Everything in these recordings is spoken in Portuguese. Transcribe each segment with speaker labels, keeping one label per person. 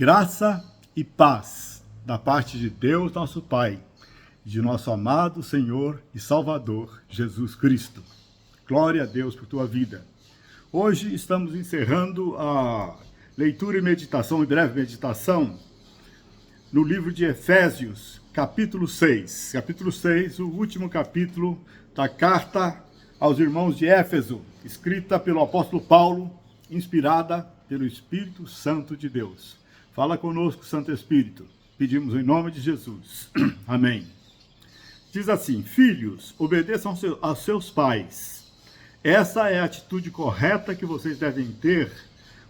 Speaker 1: Graça e paz da parte de Deus, nosso Pai, de nosso amado Senhor e Salvador, Jesus Cristo. Glória a Deus por tua vida. Hoje estamos encerrando a leitura e meditação, breve meditação, no livro de Efésios, capítulo 6. Capítulo 6, o último capítulo da carta aos irmãos de Éfeso, escrita pelo apóstolo Paulo, inspirada pelo Espírito Santo de Deus. Fala conosco, Santo Espírito. Pedimos em nome de Jesus. Amém. Diz assim: filhos, obedeçam aos seus pais. Essa é a atitude correta que vocês devem ter,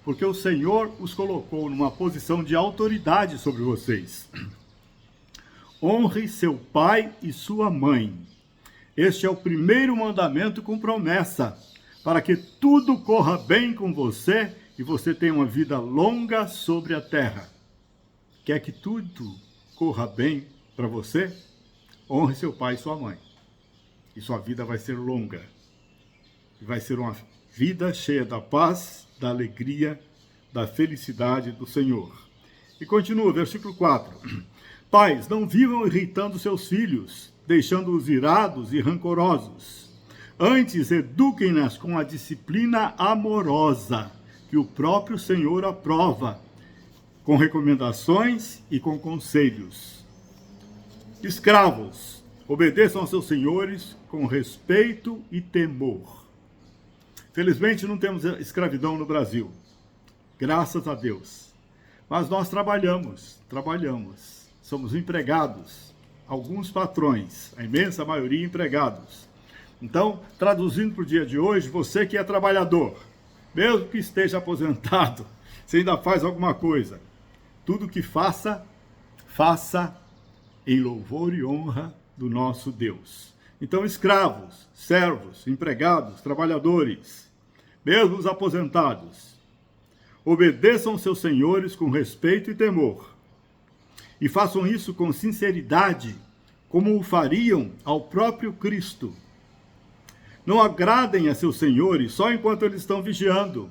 Speaker 1: porque o Senhor os colocou numa posição de autoridade sobre vocês. Honre seu pai e sua mãe. Este é o primeiro mandamento com promessa, para que tudo corra bem com você e você tenha uma vida longa sobre a terra. Quer que tudo corra bem para você? Honre seu pai e sua mãe. E sua vida vai ser longa. E vai ser uma vida cheia da paz, da alegria, da felicidade do Senhor. E continua, versículo 4. Pais, não vivam irritando seus filhos, deixando-os irados e rancorosos. Antes, eduquem-nas com a disciplina amorosa, que o próprio Senhor aprova, com recomendações e com conselhos. Escravos, obedeçam aos seus senhores com respeito e temor. Felizmente não temos escravidão no Brasil, graças a Deus. Mas nós trabalhamos, somos empregados, alguns patrões, a imensa maioria empregados. Então, traduzindo para o dia de hoje, você que é trabalhador, mesmo que esteja aposentado, você ainda faz alguma coisa. Tudo que faça, faça em louvor e honra do nosso Deus. Então, escravos, servos, empregados, trabalhadores, mesmo os aposentados, obedeçam seus senhores com respeito e temor. E façam isso com sinceridade, como o fariam ao próprio Cristo. Não agradem a seus senhores só enquanto eles estão vigiando,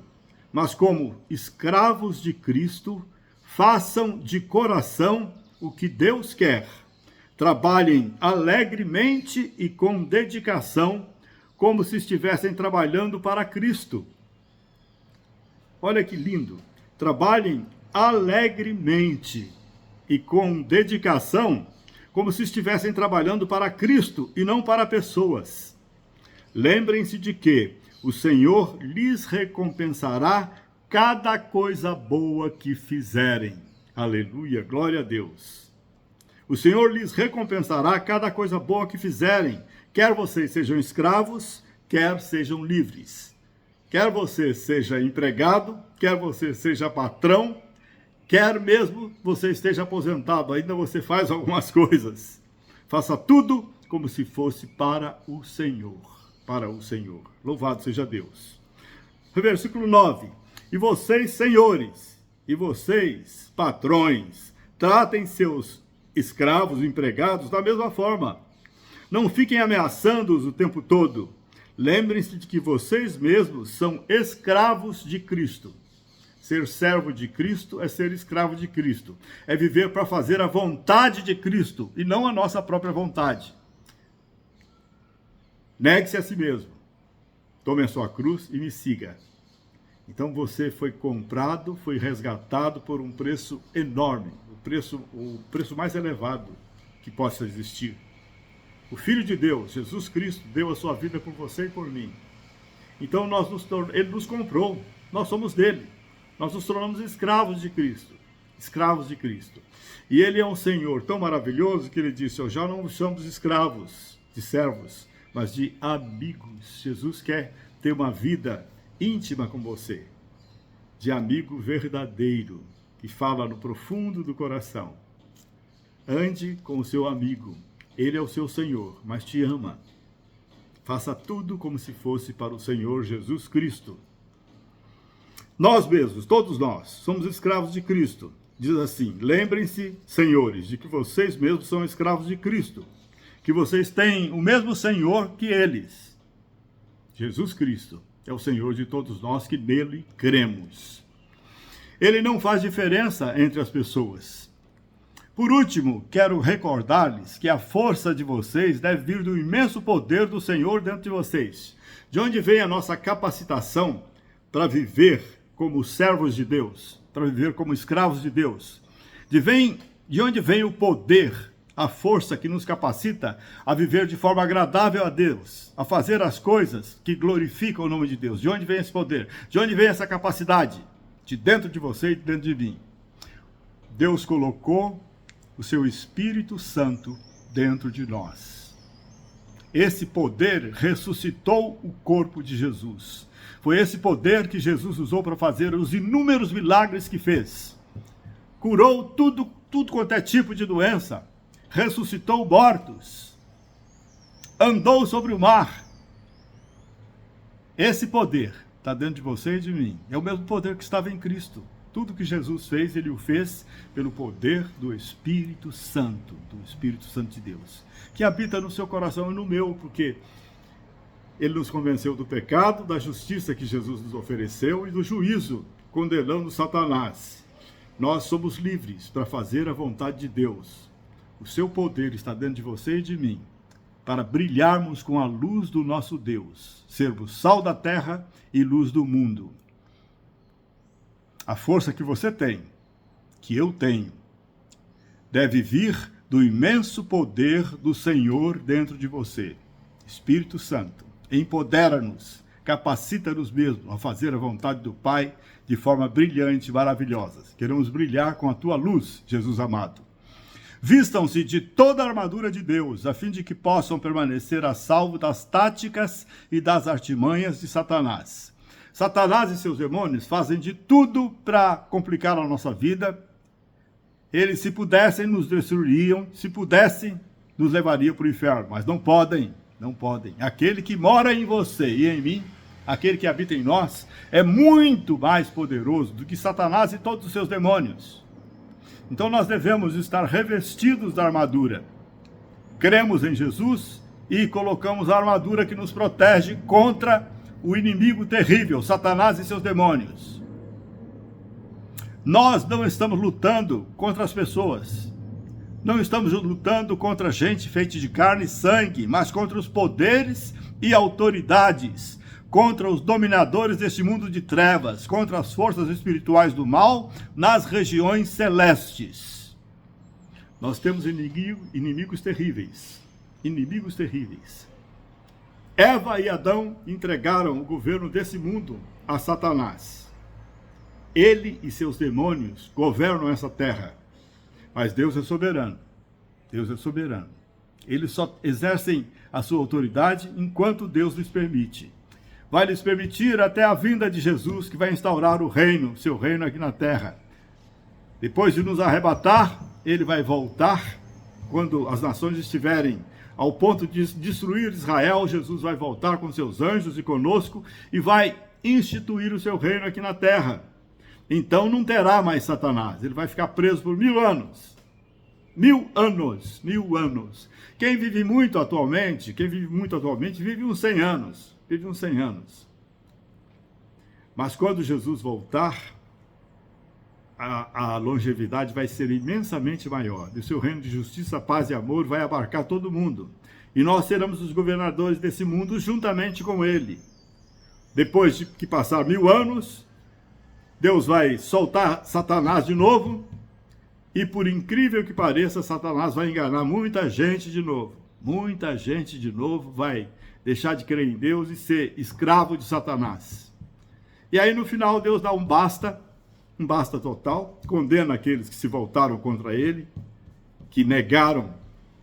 Speaker 1: mas como escravos de Cristo, façam de coração o que Deus quer. Trabalhem alegremente e com dedicação, como se estivessem trabalhando para Cristo. Olha que lindo! Trabalhem alegremente e com dedicação, como se estivessem trabalhando para Cristo e não para pessoas. Lembrem-se de que o Senhor lhes recompensará cada coisa boa que fizerem. Aleluia, glória a Deus. O Senhor lhes recompensará cada coisa boa que fizerem, quer vocês sejam escravos, quer sejam livres. Quer você seja empregado, quer você seja patrão, quer mesmo você esteja aposentado, ainda você faz algumas coisas. Faça tudo como se fosse para o Senhor. Para o Senhor. Louvado seja Deus. Versículo 9. E vocês, senhores, e vocês, patrões, tratem seus escravos, empregados, da mesma forma. Não fiquem ameaçando-os o tempo todo. Lembrem-se de que vocês mesmos são escravos de Cristo. Ser servo de Cristo é ser escravo de Cristo. É viver para fazer a vontade de Cristo e não a nossa própria vontade. Negue-se a si mesmo. Tome a sua cruz e me siga. Então você foi comprado, foi resgatado por um preço enorme. O preço mais elevado que possa existir. O Filho de Deus, Jesus Cristo, deu a sua vida por você e por mim. Então ele nos comprou. Nós somos dele. Nós nos tornamos escravos de Cristo. Escravos de Cristo. E ele é um Senhor tão maravilhoso que ele disse: eu já não vos chamo de escravos, de servos, mas de amigos. Jesus quer ter uma vida íntima com você, de amigo verdadeiro, que fala no profundo do coração. Ande com o seu amigo, ele é o seu Senhor, mas te ama. Faça tudo como se fosse para o Senhor Jesus Cristo. Nós mesmos, todos nós, somos escravos de Cristo. Diz assim: lembrem-se, senhores, de que vocês mesmos são escravos de Cristo, que vocês têm o mesmo Senhor que eles. Jesus Cristo é o Senhor de todos nós que nele cremos. Ele não faz diferença entre as pessoas. Por último, quero recordar-lhes que a força de vocês deve vir do imenso poder do Senhor dentro de vocês. De onde vem a nossa capacitação para viver como servos de Deus, para viver como escravos de Deus? De onde vem o poder, a força que nos capacita a viver de forma agradável a Deus, a fazer as coisas que glorificam o nome de Deus? De onde vem esse poder? De onde vem essa capacidade? De dentro de você e de dentro de mim. Deus colocou o seu Espírito Santo dentro de nós. Esse poder ressuscitou o corpo de Jesus. Foi esse poder que Jesus usou para fazer os inúmeros milagres que fez. Curou tudo quanto é tipo de doença. Ressuscitou mortos. Andou sobre o mar. Esse poder está dentro de você e de mim. É o mesmo poder que estava em Cristo. Tudo que Jesus fez, ele o fez pelo poder do Espírito Santo de Deus, que habita no seu coração e no meu, porque ele nos convenceu do pecado, da justiça que Jesus nos ofereceu e do juízo, condenando Satanás. Nós somos livres para fazer a vontade de Deus. O seu poder está dentro de você e de mim, para brilharmos com a luz do nosso Deus, sermos sal da terra e luz do mundo. A força que você tem, que eu tenho, deve vir do imenso poder do Senhor dentro de você. Espírito Santo, empodera-nos, capacita-nos mesmo a fazer a vontade do Pai de forma brilhante e maravilhosa. Queremos brilhar com a tua luz, Jesus amado. Vistam-se de toda a armadura de Deus, a fim de que possam permanecer a salvo das táticas e das artimanhas de Satanás. Satanás e seus demônios fazem de tudo para complicar a nossa vida. Eles, se pudessem, nos destruiriam, se pudessem, nos levariam para o inferno, mas não podem, não podem. Aquele que mora em você e em mim, aquele que habita em nós, é muito mais poderoso do que Satanás e todos os seus demônios. Então nós devemos estar revestidos da armadura. Cremos em Jesus e colocamos a armadura que nos protege contra o inimigo terrível, Satanás e seus demônios. Nós não estamos lutando contra as pessoas. Não estamos lutando contra gente feita de carne e sangue, mas contra os poderes e autoridades, contra os dominadores deste mundo de trevas, contra as forças espirituais do mal nas regiões celestes. Nós temos inimigos terríveis. Inimigos terríveis. Eva e Adão entregaram o governo desse mundo a Satanás. Ele e seus demônios governam essa terra. Mas Deus é soberano. Deus é soberano. Eles só exercem a sua autoridade enquanto Deus lhes permite. Vai lhes permitir até a vinda de Jesus, que vai instaurar o reino, seu reino aqui na terra. Depois de nos arrebatar, ele vai voltar quando as nações estiverem ao ponto de destruir Israel. Jesus vai voltar com seus anjos e conosco e vai instituir o seu reino aqui na terra. Então não terá mais Satanás, ele vai ficar preso por 1000 anos. 1000 anos, 1000 anos. Quem vive muito atualmente, vive uns 100 anos. Vive uns 100 anos. Mas quando Jesus voltar, a longevidade vai ser imensamente maior. E o seu reino de justiça, paz e amor vai abarcar todo mundo. E nós seremos os governadores desse mundo juntamente com ele. Depois de que passar 1000 anos, Deus vai soltar Satanás de novo. E por incrível que pareça, Satanás vai enganar muita gente de novo. Muita gente de novo vai deixar de crer em Deus e ser escravo de Satanás. E aí no final Deus dá um basta total, condena aqueles que se voltaram contra ele, que negaram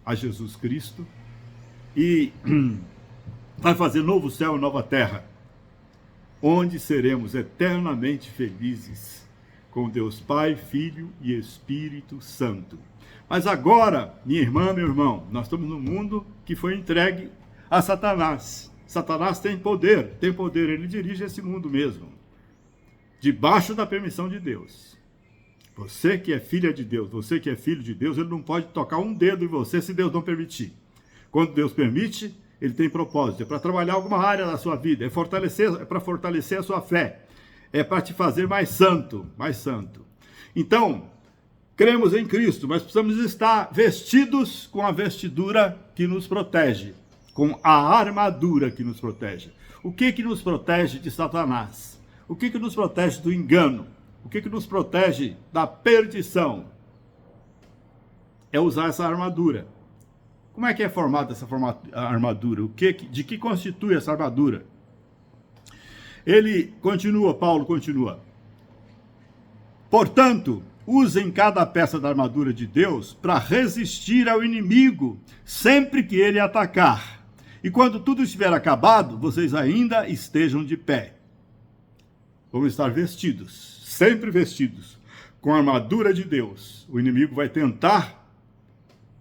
Speaker 1: a Jesus Cristo, e vai fazer novo céu e nova terra, onde seremos eternamente felizes com Deus Pai, Filho e Espírito Santo. Mas agora, minha irmã, meu irmão, nós estamos num mundo que foi entregue a Satanás. Satanás tem poder, ele dirige esse mundo mesmo, debaixo da permissão de Deus. Você que é filha de Deus, você que é filho de Deus, ele não pode tocar um dedo em você se Deus não permitir. Quando Deus permite, ele tem propósito, é para trabalhar alguma área da sua vida, é para fortalecer a sua fé, É para te fazer mais santo, mais santo. Então, cremos em Cristo, mas precisamos estar vestidos com a vestidura que nos protege, com a armadura que nos protege. O que nos protege de Satanás? O que nos protege do engano? O que nos protege da perdição? É usar essa armadura. Como é que é formada essa armadura? De que constitui essa armadura? Paulo continua. Portanto, usem cada peça da armadura de Deus para resistir ao inimigo sempre que ele atacar. E quando tudo estiver acabado, vocês ainda estejam de pé. Vamos estar vestidos, sempre vestidos, com a armadura de Deus. O inimigo vai tentar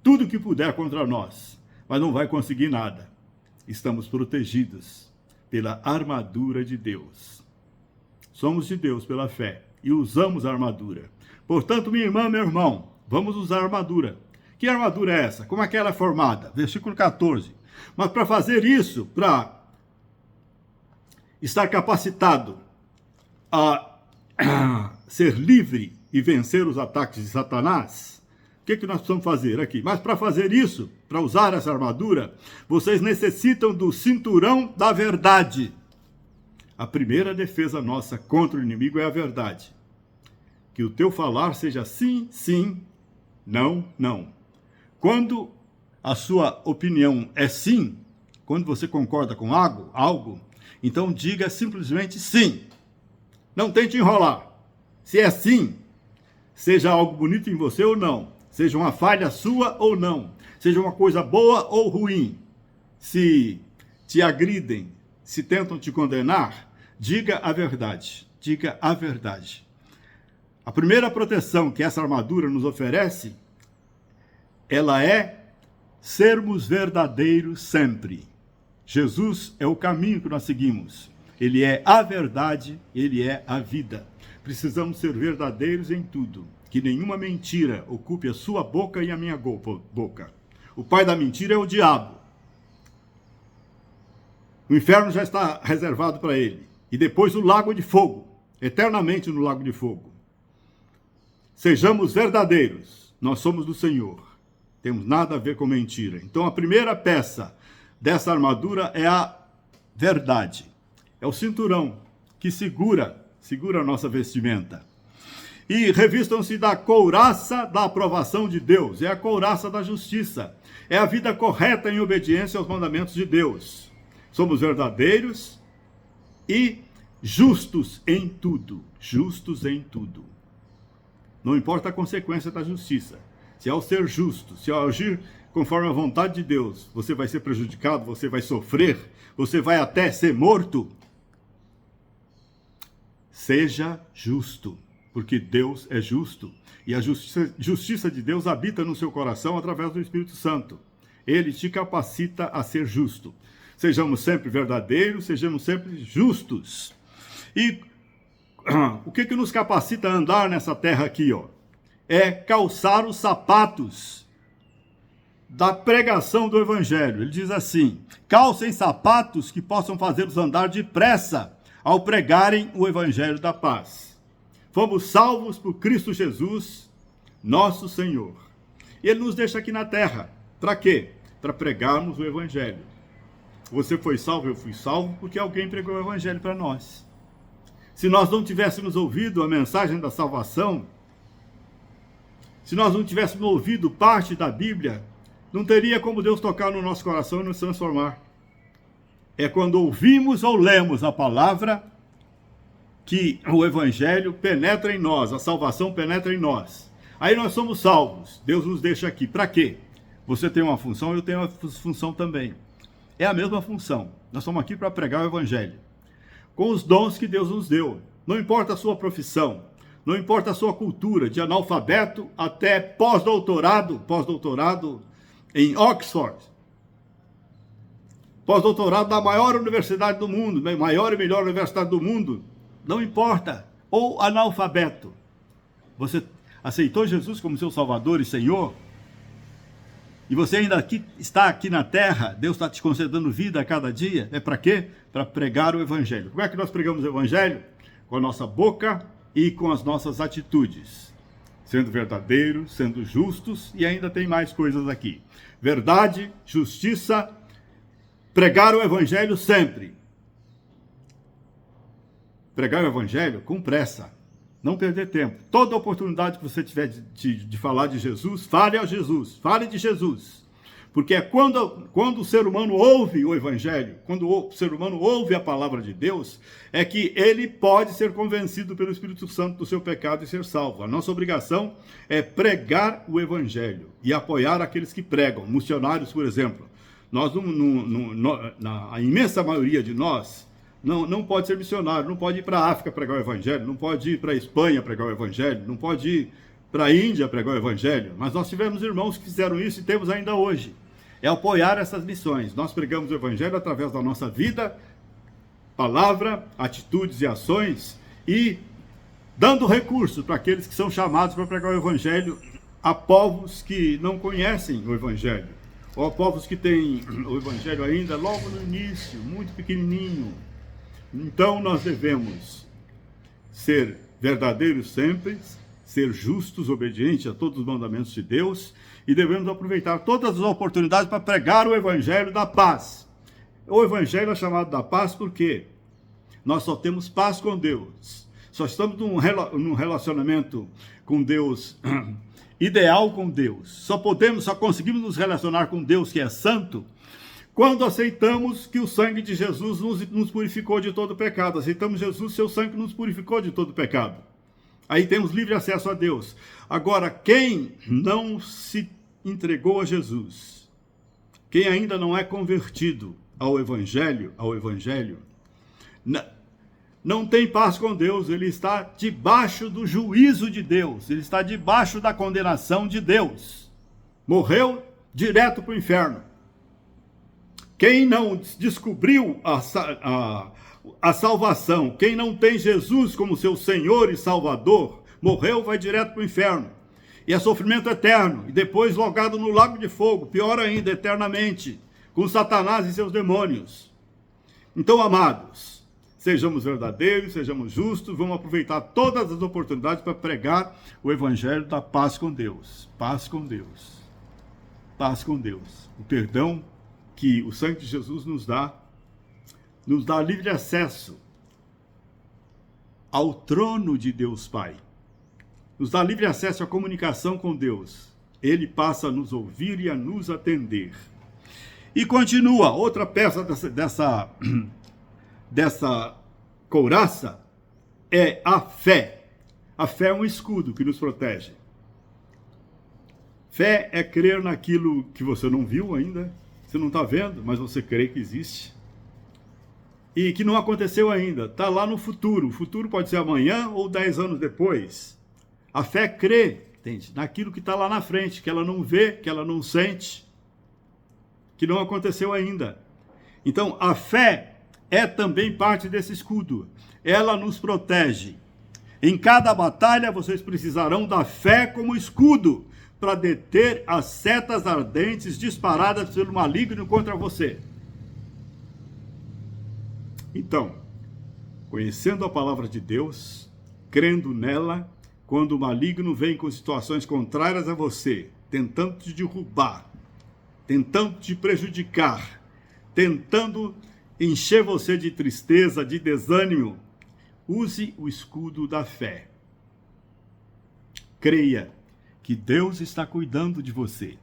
Speaker 1: tudo que puder contra nós, mas não vai conseguir nada. Estamos protegidos pela armadura de Deus. Somos de Deus pela fé e usamos a armadura. Portanto, minha irmã, meu irmão, vamos usar a armadura. Que armadura é essa? Como é que ela é formada? Versículo 14. Mas para fazer isso, para estar capacitado a ser livre e vencer os ataques de Satanás, o que nós precisamos fazer aqui? Mas para fazer isso, para usar essa armadura, vocês necessitam do cinturão da verdade. A primeira defesa nossa contra o inimigo é a verdade. Que o teu falar seja sim, sim, não, não. Quando a sua opinião é sim, quando você concorda com algo, então diga simplesmente sim. Não tente enrolar. Se é sim, seja algo bonito em você ou não, seja uma falha sua ou não, seja uma coisa boa ou ruim, se te agridem, se tentam te condenar, diga a verdade. Diga a verdade. A primeira proteção que essa armadura nos oferece, ela é sermos verdadeiros sempre. Jesus é o caminho que nós seguimos. Ele é a verdade, ele é a vida. Precisamos ser verdadeiros em tudo. Que nenhuma mentira ocupe a sua boca e a minha boca. O pai da mentira é o diabo. O inferno já está reservado para ele. E depois o lago de fogo, eternamente no lago de fogo. Sejamos verdadeiros. Nós somos do Senhor. Temos nada a ver com mentira. Então a primeira peça dessa armadura é a verdade. É o cinturão que segura a nossa vestimenta. E revistam-se da couraça da aprovação de Deus. É a couraça da justiça. É a vida correta em obediência aos mandamentos de Deus. Somos verdadeiros e justos em tudo. Justos em tudo. Não importa a consequência da justiça. Se ao ser justo, se ao agir conforme a vontade de Deus, você vai ser prejudicado, você vai sofrer, você vai até ser morto, seja justo, porque Deus é justo. E a justiça de Deus habita no seu coração através do Espírito Santo. Ele te capacita a ser justo. Sejamos sempre verdadeiros, sejamos sempre justos. E o que nos capacita a andar nessa terra aqui, ó? É calçar os sapatos da pregação do Evangelho. Ele diz assim: calcem sapatos que possam fazê-los andar depressa ao pregarem o Evangelho da paz. Fomos salvos por Cristo Jesus, nosso Senhor. Ele nos deixa aqui na terra. Para quê? Para pregarmos o Evangelho. Você foi salvo, eu fui salvo, porque alguém pregou o Evangelho para nós. Se nós não tivéssemos ouvido a mensagem da salvação, se nós não tivéssemos ouvido parte da Bíblia, não teria como Deus tocar no nosso coração e nos transformar. É quando ouvimos ou lemos a palavra que o Evangelho penetra em nós, a salvação penetra em nós. Aí nós somos salvos. Deus nos deixa aqui. Para quê? Você tem uma função, eu tenho uma função também. É a mesma função. Nós estamos aqui para pregar o Evangelho, com os dons que Deus nos deu. Não importa a sua profissão, não importa a sua cultura, de analfabeto até pós-doutorado em Oxford, pós-doutorado da maior universidade do mundo, maior e melhor universidade do mundo, não importa, ou analfabeto. Você aceitou Jesus como seu Salvador e Senhor? E você ainda está aqui na terra, Deus está te concedendo vida a cada dia. É para quê? Para pregar o Evangelho. Como é que nós pregamos o Evangelho? com a nossa boca e com as nossas atitudes. Sendo verdadeiros, sendo justos, e ainda tem mais coisas aqui. Verdade, justiça, pregar o evangelho sempre. Pregar o evangelho com pressa, não perder tempo. Toda oportunidade que você tiver de falar de Jesus, fale a Jesus, fale de Jesus. Porque é quando o ser humano ouve o evangelho, quando o ser humano ouve a palavra de Deus, é que ele pode ser convencido pelo Espírito Santo do seu pecado e ser salvo. A nossa obrigação é pregar o evangelho e apoiar aqueles que pregam. Missionários, por exemplo. A imensa maioria de nós não pode ser missionário, não pode ir para a África pregar o evangelho, não pode ir para a Espanha pregar o evangelho, não pode ir para a Índia pregar o evangelho. Mas nós tivemos irmãos que fizeram isso e temos ainda hoje. É apoiar essas missões. Nós pregamos o evangelho através da nossa vida, palavra, atitudes e ações, e dando recursos para aqueles que são chamados para pregar o evangelho a povos que não conhecem o evangelho, ou a povos que têm o evangelho ainda logo no início, muito pequenininho. Então nós devemos ser verdadeiros sempre, ser justos, obedientes a todos os mandamentos de Deus, e devemos aproveitar todas as oportunidades para pregar o evangelho da paz. O evangelho é chamado da paz porque nós só temos paz com Deus. Só estamos num relacionamento com Deus, ideal com Deus. Só conseguimos nos relacionar com Deus, que é santo, quando aceitamos que o sangue de Jesus nos purificou de todo pecado. Aceitamos Jesus, seu sangue nos purificou de todo pecado. Aí temos livre acesso a Deus. Agora, quem não se entregou a Jesus, quem ainda não é convertido ao Evangelho, não tem paz com Deus. Ele está debaixo do juízo de Deus, ele está debaixo da condenação de Deus. Morreu direto para o inferno. Quem não descobriu a salvação, quem não tem Jesus como seu Senhor e Salvador, morreu, vai direto para o inferno. E é sofrimento eterno, e depois jogado no lago de fogo, pior ainda, eternamente, com Satanás e seus demônios. Então, amados, sejamos verdadeiros, sejamos justos, vamos aproveitar todas as oportunidades para pregar o evangelho da paz com Deus. Paz com Deus. Paz com Deus. O perdão que o sangue de Jesus nos dá livre acesso ao trono de Deus Pai. Nos dá livre acesso à comunicação com Deus. Ele passa a nos ouvir e a nos atender. E continua, outra peça dessa couraça é a fé. A fé é um escudo que nos protege. Fé é crer naquilo que você não viu ainda, você não está vendo, mas você crê que existe. E que não aconteceu ainda, está lá no futuro. O futuro pode ser amanhã ou 10 anos depois. A fé crê, entende? Naquilo que está lá na frente, que ela não vê, que ela não sente, que não aconteceu ainda. Então, a fé é também parte desse escudo. Ela nos protege. Em cada batalha, vocês precisarão da fé como escudo para deter as setas ardentes disparadas pelo maligno contra você. Então, conhecendo a palavra de Deus, crendo nela, quando o maligno vem com situações contrárias a você, tentando te derrubar, tentando te prejudicar, tentando encher você de tristeza, de desânimo, use o escudo da fé. Creia que Deus está cuidando de você.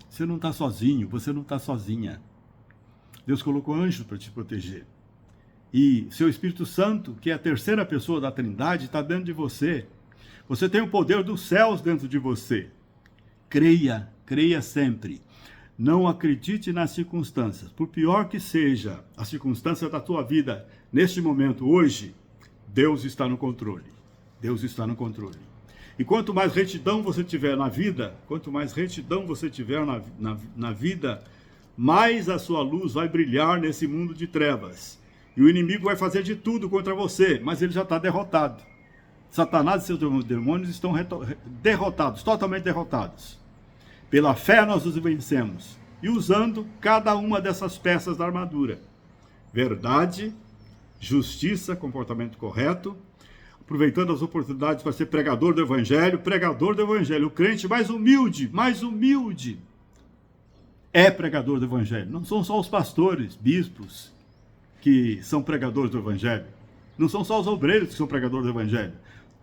Speaker 1: Você não está sozinho, você não está sozinha. Deus colocou anjos para te proteger. E seu Espírito Santo, que é a terceira pessoa da Trindade, está dentro de você. Você tem o poder dos céus dentro de você. Creia, creia sempre. Não acredite nas circunstâncias. Por pior que seja a circunstância da tua vida neste momento, hoje, Deus está no controle. Deus está no controle. E quanto mais retidão você tiver na vida, mais a sua luz vai brilhar nesse mundo de trevas. E o inimigo vai fazer de tudo contra você, mas ele já está derrotado. Satanás e seus demônios estão derrotados, totalmente derrotados. Pela fé nós os vencemos. E usando cada uma dessas peças da armadura. Verdade, justiça, comportamento correto. aproveitando as oportunidades para ser pregador do Evangelho, o crente mais humilde, é pregador do Evangelho. Não são só os pastores, bispos, que são pregadores do Evangelho. Não são só os obreiros que são pregadores do Evangelho.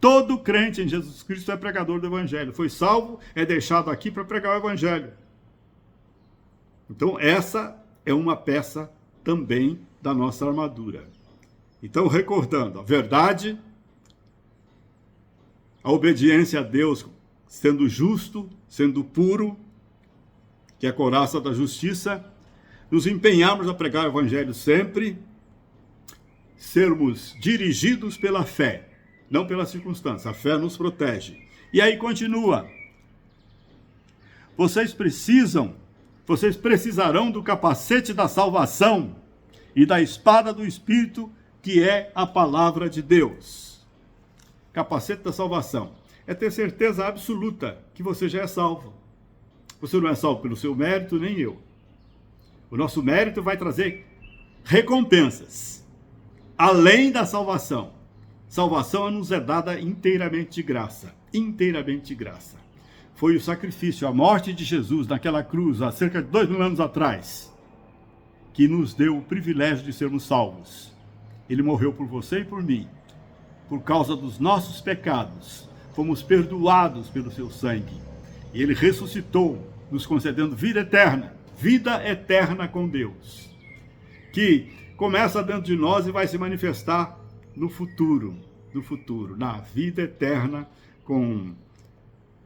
Speaker 1: Todo crente em Jesus Cristo é pregador do Evangelho. Foi salvo, é deixado aqui para pregar o Evangelho. Então, essa é uma peça também da nossa armadura. Então, recordando, a verdade, a obediência a Deus, sendo justo, sendo puro, que é a couraça da justiça, nos empenharmos a pregar o Evangelho sempre, sermos dirigidos pela fé, não pela circunstância. A fé nos protege. E aí continua. Vocês precisarão do capacete da salvação e da espada do Espírito, que é a palavra de Deus. Capacete da salvação é ter certeza absoluta que você já é salvo. Você não é salvo pelo seu mérito, nem eu. O nosso mérito vai trazer recompensas, além da salvação. Salvação nos é dada inteiramente de graça. Inteiramente de graça. Foi o sacrifício, a morte de Jesus naquela cruz, há cerca de 2000 anos atrás, que nos deu o privilégio de sermos salvos. Ele morreu por você e por mim. Por causa dos nossos pecados, fomos perdoados pelo seu sangue. E ele ressuscitou, nos concedendo vida eterna com Deus, que começa dentro de nós e vai se manifestar no futuro, na vida eterna com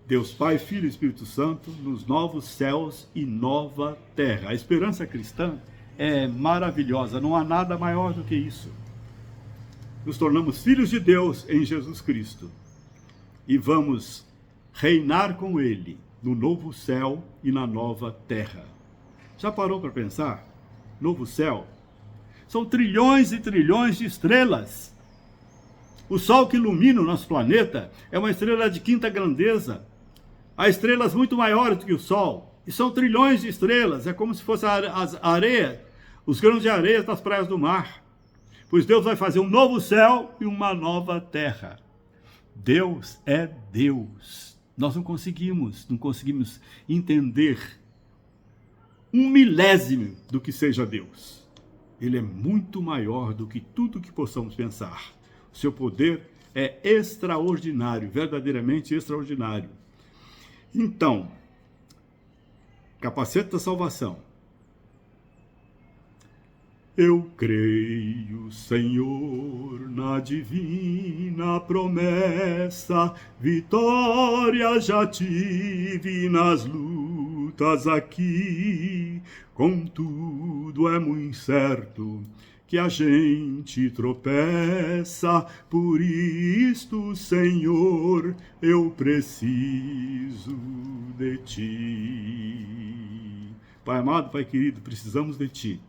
Speaker 1: Deus Pai, Filho e Espírito Santo, nos novos céus e nova terra. A esperança cristã é maravilhosa, não há nada maior do que isso. Nos tornamos filhos de Deus em Jesus Cristo e vamos reinar com Ele no novo céu e na nova terra. Já parou para pensar? Novo céu? São trilhões e trilhões de estrelas. O Sol que ilumina o nosso planeta é uma estrela de quinta grandeza. Há estrelas muito maiores do que o Sol. E são trilhões de estrelas. É como se fosse a areia, os grãos de areia das praias do mar. Pois Deus vai fazer um novo céu e uma nova terra. Deus é Deus. Nós não conseguimos entender 1/1000 do que seja Deus. Ele é muito maior do que tudo que possamos pensar. O seu poder é extraordinário, verdadeiramente extraordinário. Então, capacete da salvação. Eu creio, Senhor, na divina promessa, vitória já tive nas lutas aqui, contudo é muito certo que a gente tropeça, por isto, Senhor, eu preciso de Ti. Pai amado, Pai querido, precisamos de Ti.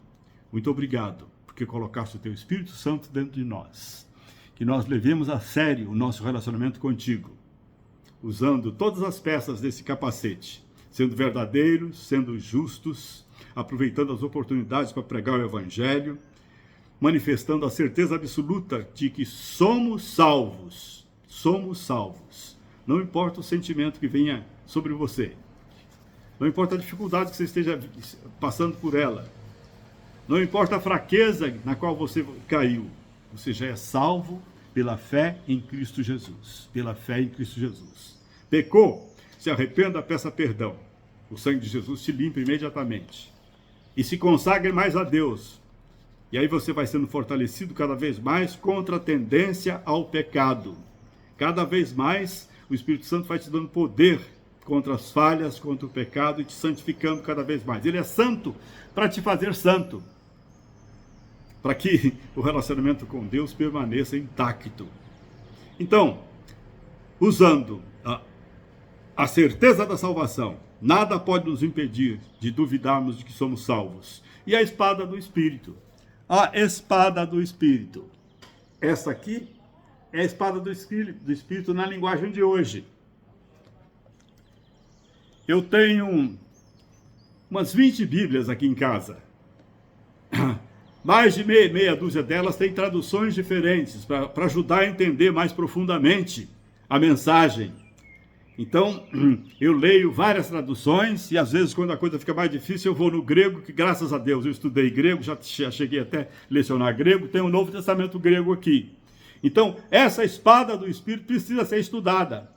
Speaker 1: Muito obrigado, porque colocaste o Teu Espírito Santo dentro de nós. Que nós levemos a sério o nosso relacionamento contigo, usando todas as peças desse capacete, sendo verdadeiros, sendo justos, aproveitando as oportunidades para pregar o Evangelho, manifestando a certeza absoluta de que somos salvos. Somos salvos. Não importa o sentimento que venha sobre você. Não importa a dificuldade que você esteja passando por ela. Não importa a fraqueza na qual você caiu, você já é salvo pela fé em Cristo Jesus. Pela fé em Cristo Jesus. Pecou, se arrependa, peça perdão. O sangue de Jesus te limpa imediatamente. E se consagre mais a Deus. E aí você vai sendo fortalecido cada vez mais contra a tendência ao pecado. Cada vez mais o Espírito Santo vai te dando poder contra as falhas, contra o pecado e te santificando cada vez mais. Ele é santo para te fazer santo, para que o relacionamento com Deus permaneça intacto. Então, usando a certeza da salvação, nada pode nos impedir de duvidarmos de que somos salvos. E a espada do Espírito. A espada do Espírito. Essa aqui é a espada do Espírito na linguagem de hoje. Eu tenho umas 20 Bíblias aqui em casa. Mais de meia dúzia delas têm traduções diferentes para ajudar a entender mais profundamente a mensagem. Então, eu leio várias traduções e às vezes quando a coisa fica mais difícil eu vou no grego, que graças a Deus eu estudei grego, já cheguei até a lecionar grego, tem o Novo Testamento grego aqui. Então, essa espada do Espírito precisa ser estudada.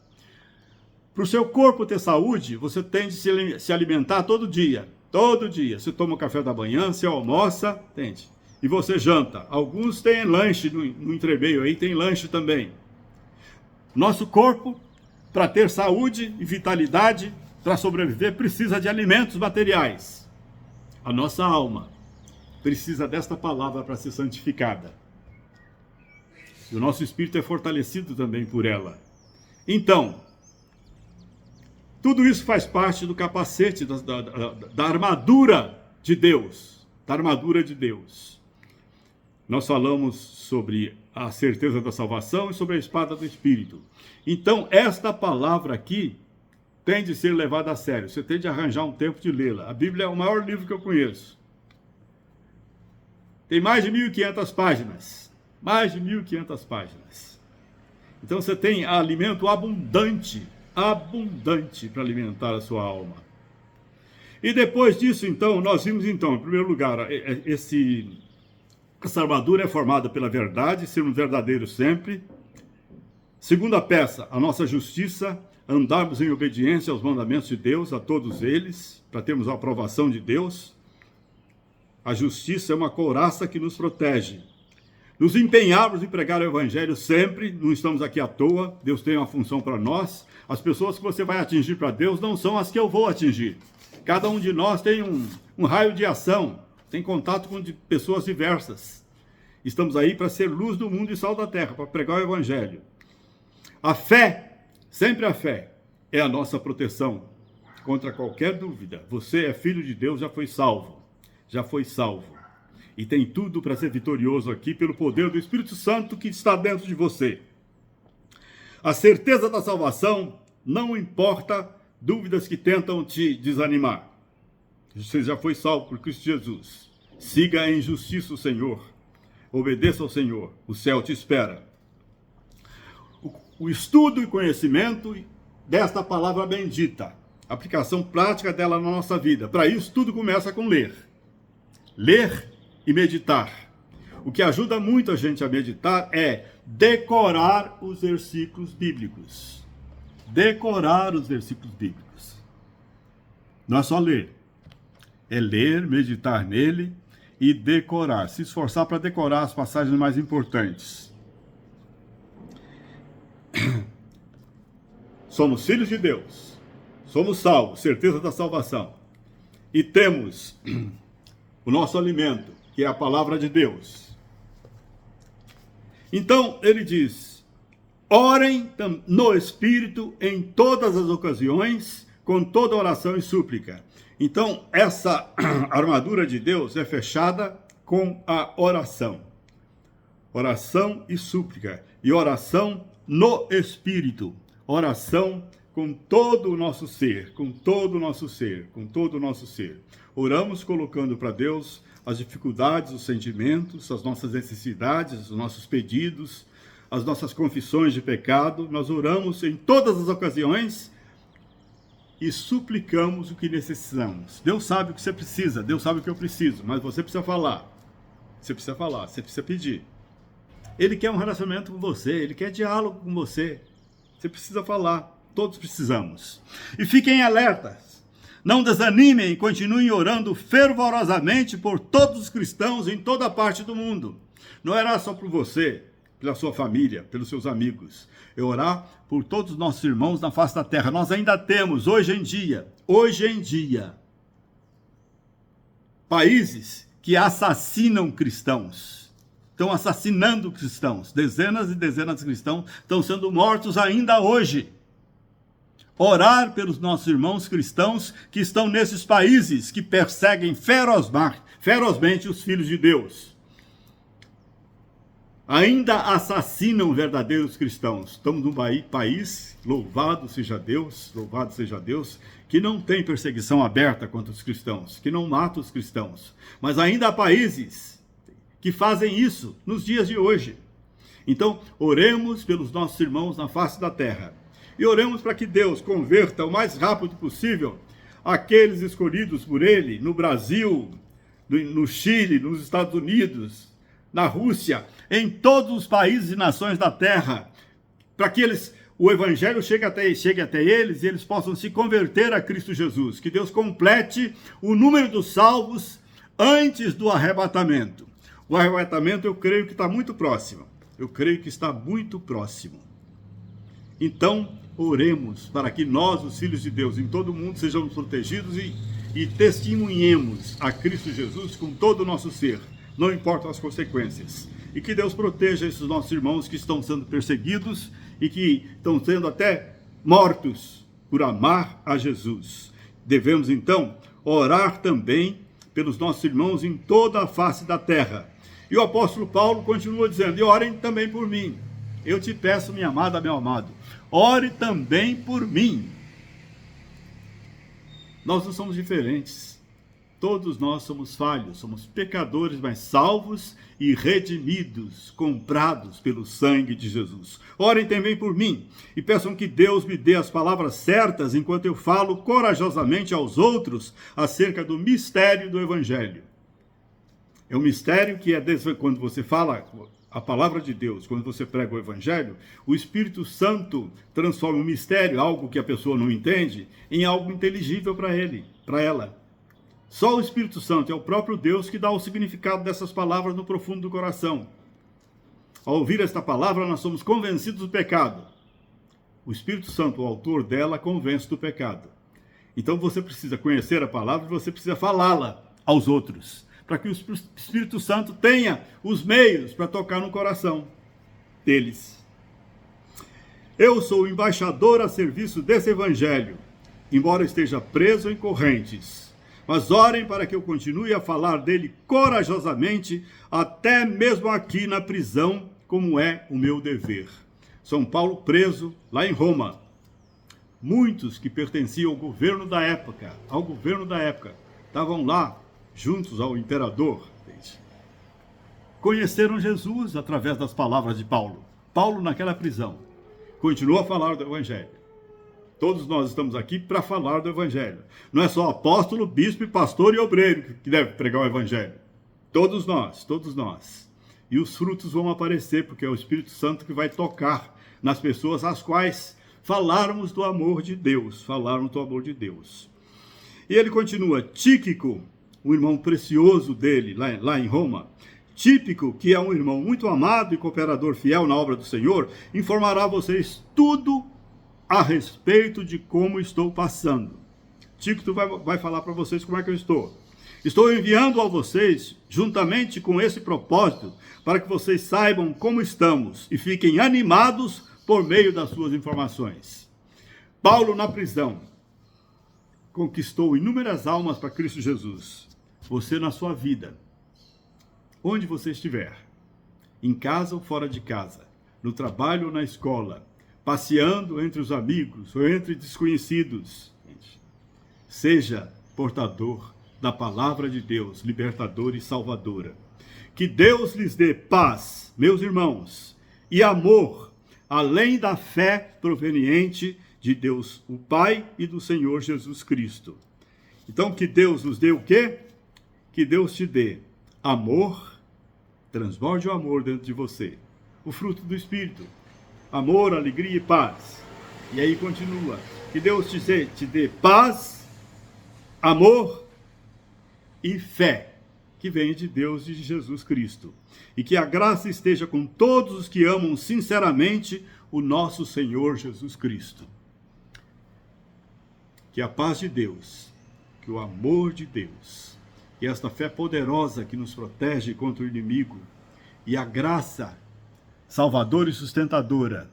Speaker 1: Para o seu corpo ter saúde, você tem de se alimentar todo dia. Todo dia. Você toma o café da manhã, você almoça, entende? E você janta. Alguns têm lanche no entremeio aí, tem lanche também. Nosso corpo, para ter saúde e vitalidade, para sobreviver, precisa de alimentos materiais. A nossa alma precisa desta palavra para ser santificada. E o nosso espírito é fortalecido também por ela. Então, tudo isso faz parte do capacete, da armadura de Deus. Da armadura de Deus. Nós falamos sobre a certeza da salvação e sobre a espada do Espírito. Então, esta palavra aqui tem de ser levada a sério. Você tem de arranjar um tempo de lê-la. A Bíblia é o maior livro que eu conheço. Tem mais de 1.500 páginas. Mais de 1.500 páginas. Então, você tem alimento abundante para alimentar a sua alma. E depois disso, então, nós vimos, então, em primeiro lugar, essa armadura é formada pela verdade, sermos verdadeiros sempre. Segunda peça, a nossa justiça, andarmos em obediência aos mandamentos de Deus, a todos eles, para termos a aprovação de Deus. A justiça é uma couraça que nos protege. Nos empenharmos em pregar o Evangelho sempre, não estamos aqui à toa, Deus tem uma função para nós. As pessoas que você vai atingir para Deus não são as que eu vou atingir. Cada um de nós tem um raio de ação, tem contato com pessoas diversas. Estamos aí para ser luz do mundo e sal da terra, para pregar o Evangelho. A fé, sempre a fé, é a nossa proteção contra qualquer dúvida. Você é filho de Deus, já foi salvo. Já foi salvo. E tem tudo para ser vitorioso aqui pelo poder do Espírito Santo que está dentro de você. A certeza da salvação não importa dúvidas que tentam te desanimar. Você já foi salvo por Cristo Jesus. Siga em justiça o Senhor. Obedeça ao Senhor. O céu te espera. O estudo e conhecimento desta palavra bendita. A aplicação prática dela na nossa vida. Para isso, tudo começa com ler. Ler e meditar. O que ajuda muito a gente a meditar é decorar os versículos bíblicos. Decorar os versículos bíblicos. Não é só ler. É ler, meditar nele e decorar. Se esforçar para decorar as passagens mais importantes. Somos filhos de Deus. Somos salvos, certeza da salvação. E temos o nosso alimento, que é a palavra de Deus. Então, ele diz, orem no Espírito em todas as ocasiões, com toda oração e súplica. Então, essa armadura de Deus é fechada com a oração. Oração e súplica. E oração no Espírito. Oração com todo o nosso ser, com todo o nosso ser, com todo o nosso ser. Oramos colocando para Deus as dificuldades, os sentimentos, as nossas necessidades, os nossos pedidos, as nossas confissões de pecado. Nós oramos em todas as ocasiões e suplicamos o que necessitamos. Deus sabe o que você precisa, Deus sabe o que eu preciso, mas você precisa falar. Você precisa falar, você precisa pedir. Ele quer um relacionamento com você, ele quer diálogo com você. Você precisa falar, todos precisamos. E fiquem alertas. Não desanimem e continuem orando fervorosamente por todos os cristãos em toda parte do mundo. Não era só por você, pela sua família, pelos seus amigos. É orar por todos os nossos irmãos na face da terra. Nós ainda temos, hoje em dia, países que assassinam cristãos. Estão assassinando cristãos. Dezenas e dezenas de cristãos estão sendo mortos ainda hoje. Orar pelos nossos irmãos cristãos que estão nesses países que perseguem ferozmente os filhos de Deus. Ainda assassinam verdadeiros cristãos. Estamos num país, louvado seja Deus, que não tem perseguição aberta contra os cristãos, que não mata os cristãos. Mas ainda há países que fazem isso nos dias de hoje. Então, oremos pelos nossos irmãos na face da terra. E oremos para que Deus converta o mais rápido possível aqueles escolhidos por Ele no Brasil, no Chile, nos Estados Unidos, na Rússia, em todos os países e nações da terra, para que o Evangelho chegue até eles e eles possam se converter a Cristo Jesus. Que Deus complete o número dos salvos antes do arrebatamento. O arrebatamento eu creio que está muito próximo. Eu creio que está muito próximo. Então, oremos para que nós, os filhos de Deus, em todo o mundo, sejamos protegidos e testemunhemos a Cristo Jesus com todo o nosso ser, não importam as consequências. E que Deus proteja esses nossos irmãos que estão sendo perseguidos e que estão sendo até mortos por amar a Jesus. Devemos, então, orar também pelos nossos irmãos em toda a face da terra. E o apóstolo Paulo continua dizendo, e orem também por mim. Eu te peço, minha amada, meu amado, ore também por mim. Nós não somos diferentes. Todos nós somos falhos, somos pecadores, mas salvos e redimidos, comprados pelo sangue de Jesus. Orem também por mim e peçam que Deus me dê as palavras certas enquanto eu falo corajosamente aos outros acerca do mistério do Evangelho. É um mistério que quando você fala a palavra de Deus, quando você prega o Evangelho, o Espírito Santo transforma o mistério, algo que a pessoa não entende, em algo inteligível para ela. Só o Espírito Santo é o próprio Deus que dá o significado dessas palavras no profundo do coração. Ao ouvir esta palavra, nós somos convencidos do pecado. O Espírito Santo, o autor dela, convence do pecado. Então você precisa conhecer a palavra e você precisa falá-la aos outros, para que o Espírito Santo tenha os meios para tocar no coração deles. Eu sou embaixador a serviço desse Evangelho, embora esteja preso em correntes. Mas orem para que eu continue a falar dele corajosamente, até mesmo aqui na prisão, como é o meu dever. São Paulo preso lá em Roma. Muitos que pertenciam ao governo da época, estavam lá juntos ao imperador. Conheceram Jesus através das palavras de Paulo. Paulo, naquela prisão, continuou a falar do Evangelho. Todos nós estamos aqui para falar do Evangelho. Não é só apóstolo, bispo, pastor e obreiro que deve pregar o Evangelho. Todos nós. E os frutos vão aparecer, porque é o Espírito Santo que vai tocar nas pessoas às quais falarmos do amor de Deus. E ele continua, Tíquico, o irmão precioso dele, lá em Roma, Típico, que é um irmão muito amado e cooperador fiel na obra do Senhor, informará a vocês tudo a respeito de como estou passando. Tíquico vai falar para vocês como é que eu estou. Estou enviando a vocês, juntamente com esse propósito, para que vocês saibam como estamos e fiquem animados por meio das suas informações. Paulo, na prisão, conquistou inúmeras almas para Cristo Jesus. Você na sua vida, onde você estiver, em casa ou fora de casa, no trabalho ou na escola, passeando entre os amigos ou entre desconhecidos, seja portador da palavra de Deus, libertadora e salvadora. Que Deus lhes dê paz, meus irmãos, e amor, além da fé proveniente de Deus, o Pai, e do Senhor Jesus Cristo. Então, que Deus nos dê o quê? Que Deus te dê amor, transborde o amor dentro de você, o fruto do Espírito, amor, alegria e paz. E aí continua, que Deus te dê paz, amor e fé, que vem de Deus e de Jesus Cristo. E que a graça esteja com todos os que amam sinceramente o nosso Senhor Jesus Cristo. Que a paz de Deus, que o amor de Deus, e esta fé poderosa que nos protege contra o inimigo, e a graça salvadora e sustentadora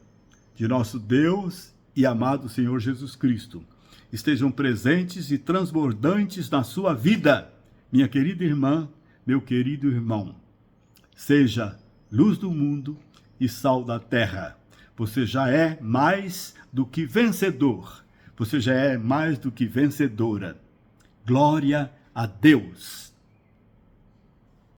Speaker 1: de nosso Deus e amado Senhor Jesus Cristo estejam presentes e transbordantes na sua vida, minha querida irmã, meu querido irmão. Seja luz do mundo e sal da terra. Você já é mais do que vencedor. Você já é mais do que vencedora. Glória a Deus.